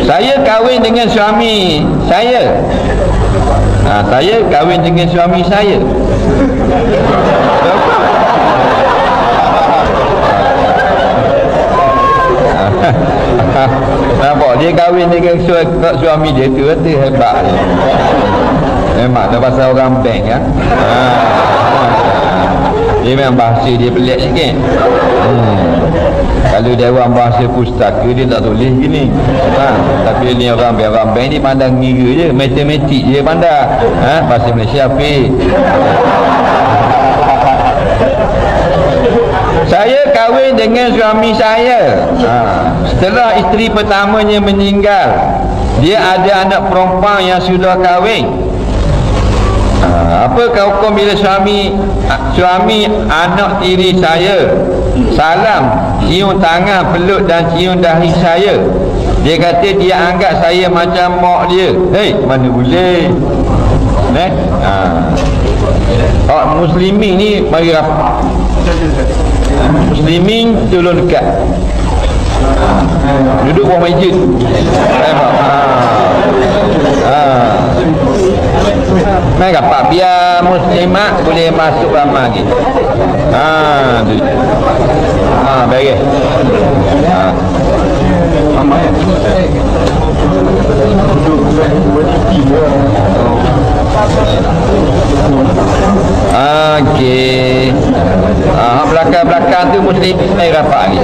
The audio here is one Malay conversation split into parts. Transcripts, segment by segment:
Saya kahwin dengan suami saya. Saya kahwin dengan suami saya. Nampak dia kahwin dengan suami dia tu hebat. Memang dah pasal orang bank kan. Dia memang bahasa dia pelik sikit. Kalau dia orang bahasa pustaka dia tak tulis gini. Tapi ni orang bank ni pandang ngira je, matematik je pandang. Bahasa Malaysia apik. Saya kahwin dengan suami saya. Setelah isteri pertamanya meninggal, dia ada anak perempuan yang sudah kahwin. Apakah hukum bila suami anak tiri saya salam, cium tangan, peluk dan cium dahi saya? Dia kata dia anggap saya macam mak dia. Mana boleh? Muslimin ni mari rapat. Muslimin tolong dekat. Duduk bawah masjid. Mai rapat biar muslimat boleh masuk ramai lagi. Baik. Okey. Belakang-belakang tu muslim mai rapat lagi.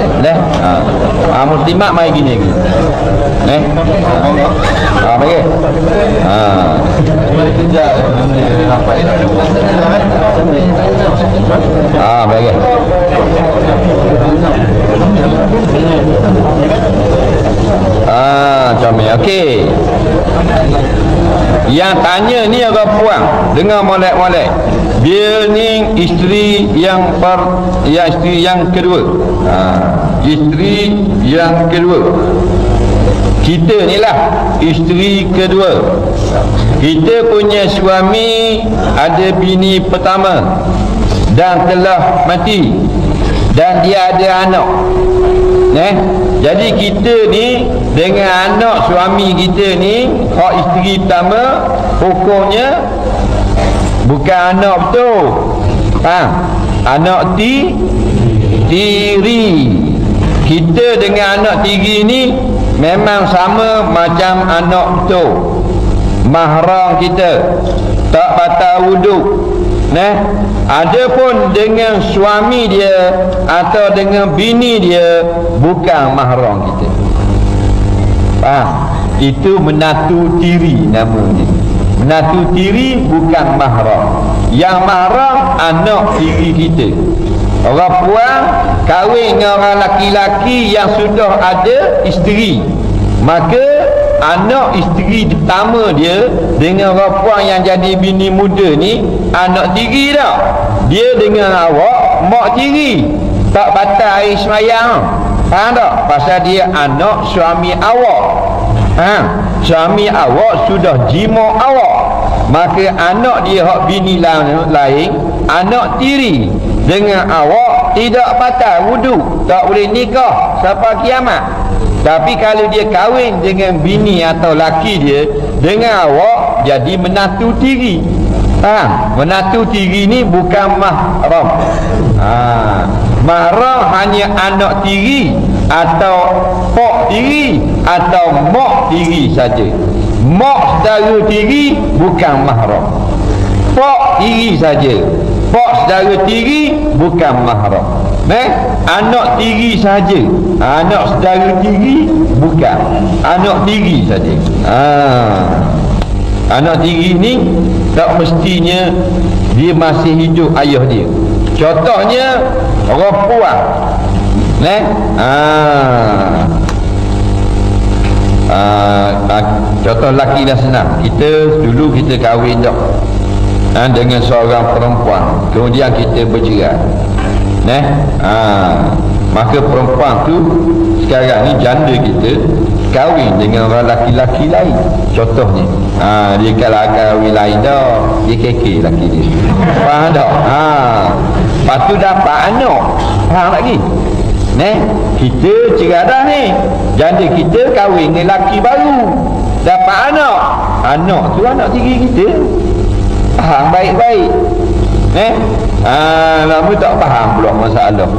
Muslimat mai gini lagi. Baik. Baik. Comel. Okey. Yang tanya ni orang puang dengar molek-molek. Dia ni isteri yang isteri yang kedua. Isteri yang kedua. Kita ni lah isteri kedua. Kita punya suami ada bini pertama dan telah mati, dan dia ada anak. Jadi kita ni dengan anak suami kita ni, hak isteri pertama, hukumnya bukan anak betul. Anak tiri. Kita dengan anak tiri ni memang sama macam anak betul. Mahram kita, tak batal wuduk. Adapun dengan suami dia atau dengan bini dia, bukan mahram kita. Itu menatu tiri namanya. Menatu tiri bukan mahram. Yang mahram anak tiri kita. Orang puan kahwin dengan orang laki-laki yang sudah ada isteri, maka anak isteri pertama dia dengan orang puan yang jadi bini muda ni anak tiri dah. Dia dengan awak mak tiri, tak batal air semayang. Faham tak? Pasal dia anak suami awak. Suami awak sudah jima awak, maka anak dia hak bini lain, anak tiri dengan awak tidak batal wudu, tak boleh nikah sampai kiamat. Tapi kalau dia kahwin dengan bini atau laki dia dengan awak, jadi menatu tiri. Menatu tiri ni bukan mahram. Mahram hanya anak tiri atau pak tiri atau mak tiri saja. Mak saudara tiri bukan mahram. Pak tiri saja. Pak saudara tiri bukan mahram. Anak tiri saja. Anak saudara tiri bukan. Anak tiri saja. Anak tiri ni tak mestinya dia masih hidup ayah dia. Contohnya orang puan. Contoh laki dah senang. Dulu kita kahwin dah dengan seorang perempuan, kemudian kita bercerai. Maka perempuan tu sekarang ni janda kita kahwin dengan orang laki-laki lain. Contohnya dia kalau kahwin lain dah, dia kekek laki dia. Faham tak? Lepas tu dapat anak. Faham lagi? Kita cerai ni, janda kita kahwin dengan lelaki baru, dapat anak. Anak tu anak tiri kita. Faham baik-baik. Lama tak faham pula masalah.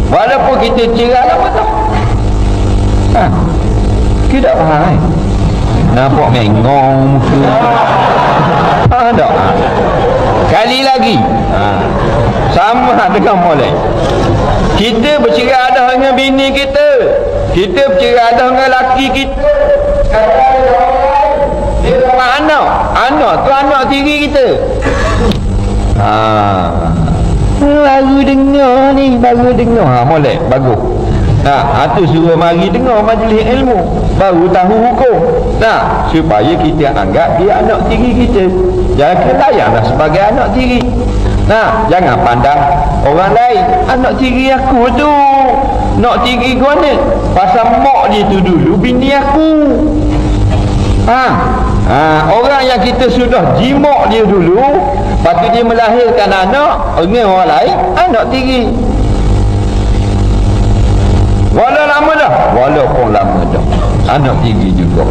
Walaupun kita cerai lama tak. Kita tak faham. Nampak mengong muka. Tak. Kali lagi. Sama dengan molek. Kita bercerai dah dengan bini kita. Kita bercerai dah dengan laki kita. Dia dapat anak. Anak tu anak tiri kita. Baru dengar ni, baru dengar. Molek, bagus. Tu suruh mari dengar majlis ilmu, baru tahu hukum. Supaya kita anggap dia anak tiri kita. Jangan layanlah sebagai anak tiri. Jangan pandang orang lain. Anak tiri aku tu, nak tiri kau ni, pasal mak dia tu dulu bini aku. Orang yang kita sudah jimak dia dulu, lepas tu dia melahirkan anak dengan orang lain, anak tiri. Walaupun lama dah anak tiri juga.